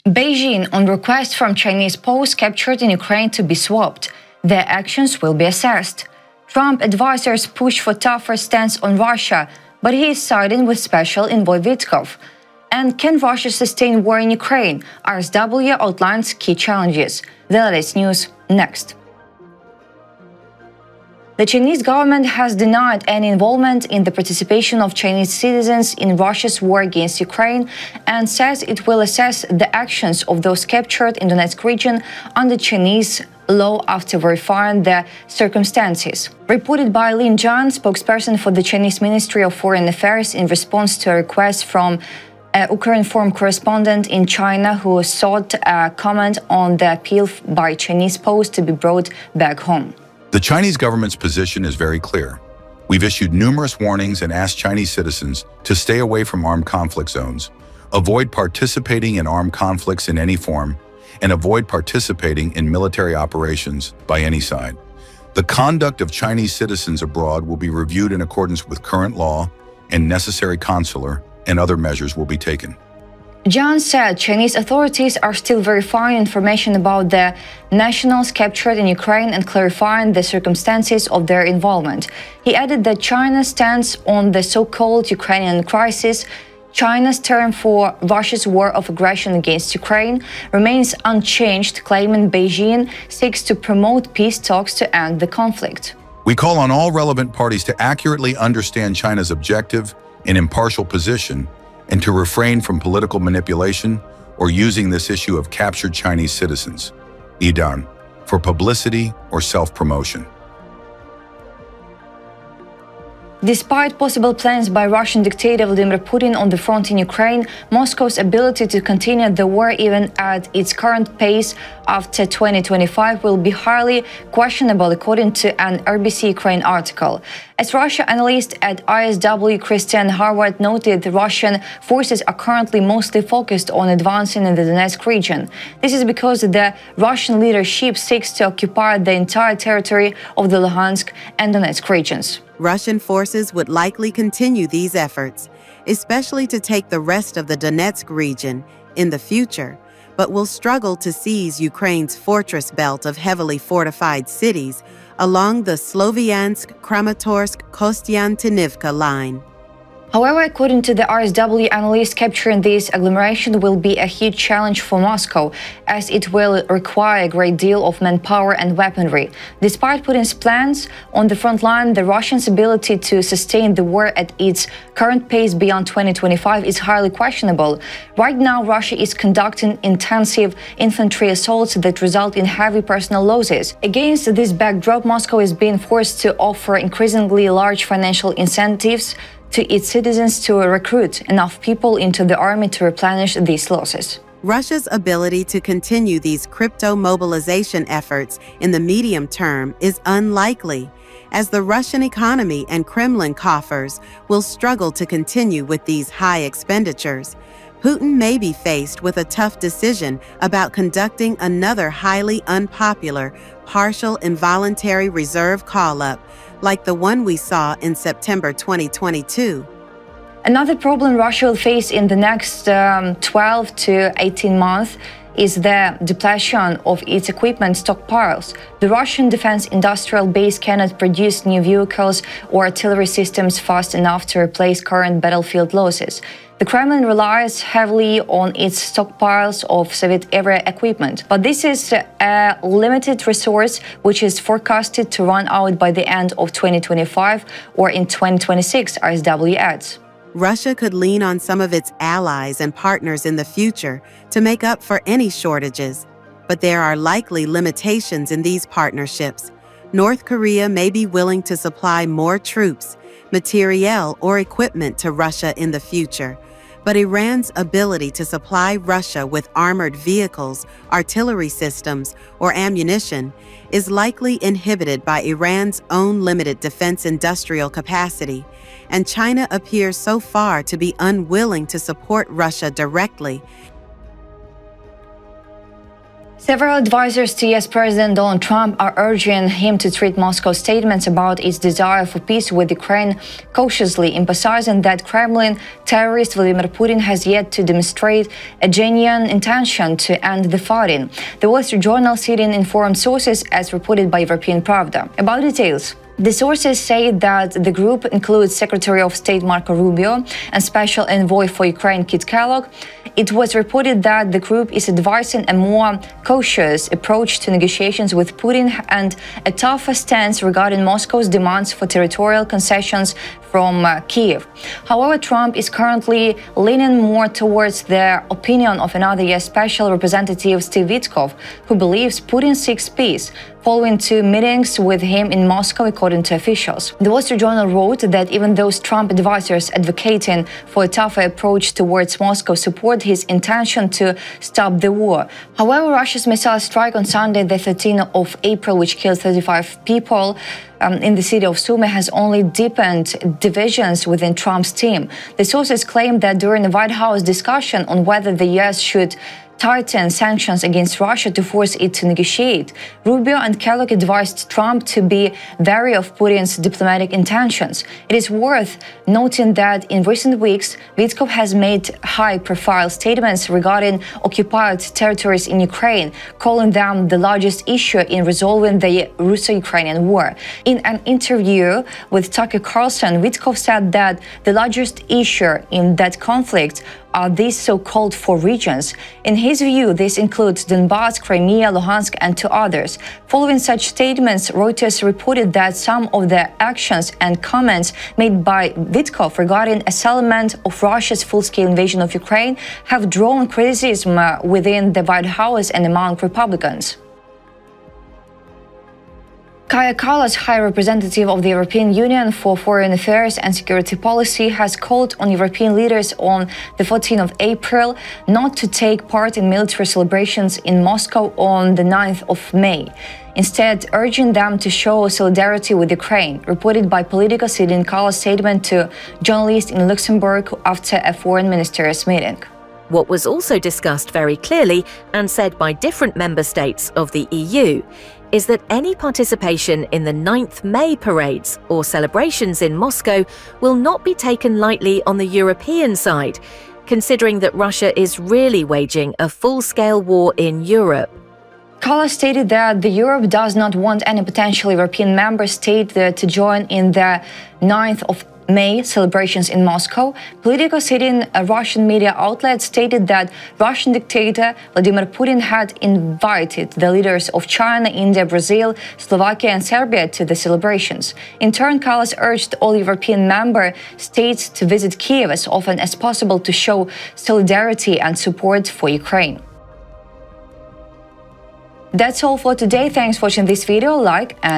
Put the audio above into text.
Beijing, on request from Chinese POWs captured in Ukraine to be swapped. Their actions will be assessed. Trump advisors push for tougher stance on Russia, but he is siding with Special Envoy Witkoff. And can Russia sustain war in Ukraine? RSW outlines key challenges. The latest news next. The Chinese government has denied any involvement in the participation of Chinese citizens in Russia's war against Ukraine and says it will assess the actions of those captured in the Donetsk region under Chinese law after verifying the circumstances. Reported by Lin Jian, spokesperson for the Chinese Ministry of Foreign Affairs, in response to a request from a Ukraine forum correspondent in China who sought a comment on the appeal by Chinese POWs to be brought back home. The Chinese government's position is very clear. We've issued numerous warnings and asked Chinese citizens to stay away from armed conflict zones, avoid participating in armed conflicts in any form, and avoid participating in military operations by any side. The conduct of Chinese citizens abroad will be reviewed in accordance with current law, and necessary consular and other measures will be taken. Jian said Chinese authorities are still verifying information about the nationals captured in Ukraine and clarifying the circumstances of their involvement. He added that China's stance on the so-called Ukrainian crisis, China's term for Russia's war of aggression against Ukraine, remains unchanged, claiming Beijing seeks to promote peace talks to end the conflict. We call on all relevant parties to accurately understand China's objective and impartial position and to refrain from political manipulation or using this issue of captured Chinese citizens, Idan, for publicity or self-promotion. Despite possible plans by Russian dictator Vladimir Putin on the front in Ukraine, Moscow's ability to continue the war even at its current pace after 2025 will be highly questionable, according to an RBC Ukraine article. As Russia analyst at RSW Christian Harvard noted, Russian forces are currently mostly focused on advancing in the Donetsk region. This is because the Russian leadership seeks to occupy the entire territory of the Luhansk and Donetsk regions. Russian forces would likely continue these efforts, especially to take the rest of the Donetsk region in the future, but will struggle to seize Ukraine's fortress belt of heavily fortified cities along the Sloviansk-Kramatorsk-Kostiantynivka line. However, according to the RSW analyst, capturing this agglomeration will be a huge challenge for Moscow, as it will require a great deal of manpower and weaponry. Despite Putin's plans on the front line, the Russians' ability to sustain the war at its current pace beyond 2025 is highly questionable. Right now, Russia is conducting intensive infantry assaults that result in heavy personal losses. Against this backdrop, Moscow is being forced to offer increasingly large financial incentives to its citizens to recruit enough people into the army to replenish these losses. Russia's ability to continue these crypto mobilization efforts in the medium term is unlikely, as the Russian economy and Kremlin coffers will struggle to continue with these high expenditures. Putin may be faced with a tough decision about conducting another highly unpopular, partial involuntary reserve call-up, like the one we saw in September 2022. Another problem Russia will face in the next 12 to 18 months is the depletion of its equipment stockpiles. The Russian defense industrial base cannot produce new vehicles or artillery systems fast enough to replace current battlefield losses. The Kremlin relies heavily on its stockpiles of Soviet-era equipment, but this is a limited resource which is forecasted to run out by the end of 2025 or in 2026, RSW adds. Russia could lean on some of its allies and partners in the future to make up for any shortages, but there are likely limitations in these partnerships. North Korea may be willing to supply more troops, materiel, or equipment to Russia in the future, but Iran's ability to supply Russia with armored vehicles, artillery systems, or ammunition is likely inhibited by Iran's own limited defense industrial capacity, and China appears so far to be unwilling to support Russia directly. Several advisors to US President Donald Trump are urging him to treat Moscow's statements about its desire for peace with Ukraine cautiously, emphasizing that Kremlin terrorist Vladimir Putin has yet to demonstrate a genuine intention to end the fighting. The Wall Street Journal citing informed sources as reported by European Pravda. About details. The sources say that the group includes Secretary of State Marco Rubio and Special Envoy for Ukraine Kit Kellogg. It was reported that the group is advising a more cautious approach to negotiations with Putin and a tougher stance regarding Moscow's demands for territorial concessions from Kyiv. However, Trump is currently leaning more towards the opinion of another US Special Representative, Steve Witkoff, who believes Putin seeks peace, following 2 meetings with him in Moscow, according to officials. The Wall Street Journal wrote that even those Trump advisors advocating for a tougher approach towards Moscow support his intention to stop the war. However, Russia's missile strike on Sunday, the 13th of April, which killed 35 people, in the city of Sumy has only deepened divisions within Trump's team. The sources claim that during the White House discussion on whether the US should tighten sanctions against Russia to force it to negotiate, Rubio and Kellogg advised Trump to be wary of Putin's diplomatic intentions. It is worth noting that in recent weeks, Witkoff has made high-profile statements regarding occupied territories in Ukraine, calling them the largest issue in resolving the Russo-Ukrainian war. In an interview with Tucker Carlson, Witkoff said that the largest issue in that conflict are these so-called 4 regions. In his view, this includes Donbass, Crimea, Luhansk, and 2 others. Following such statements, Reuters reported that some of the actions and comments made by Witkoff regarding a settlement of Russia's full-scale invasion of Ukraine have drawn criticism within the White House and among Republicans. Kaja Kallas, High Representative of the European Union for Foreign Affairs and Security Policy, has called on European leaders on the 14th of April not to take part in military celebrations in Moscow on the 9th of May, instead urging them to show solidarity with Ukraine, reported by Politico, citing Kallas' statement to journalists in Luxembourg after a foreign ministerial meeting. What was also discussed very clearly and said by different member states of the EU is that any participation in the 9th May parades or celebrations in Moscow will not be taken lightly on the European side, considering that Russia is really waging a full-scale war in Europe. Kallas stated that Europe does not want any potential European member state to join in the 9th of May celebrations in Moscow. Politico, citing a Russian media outlet, stated that Russian dictator Vladimir Putin had invited the leaders of China, India, Brazil, Slovakia, and Serbia to the celebrations. In turn, Kallas urged all European member states to visit Kyiv as often as possible to show solidarity and support for Ukraine. That's all for today. Thanks for watching this video. Like and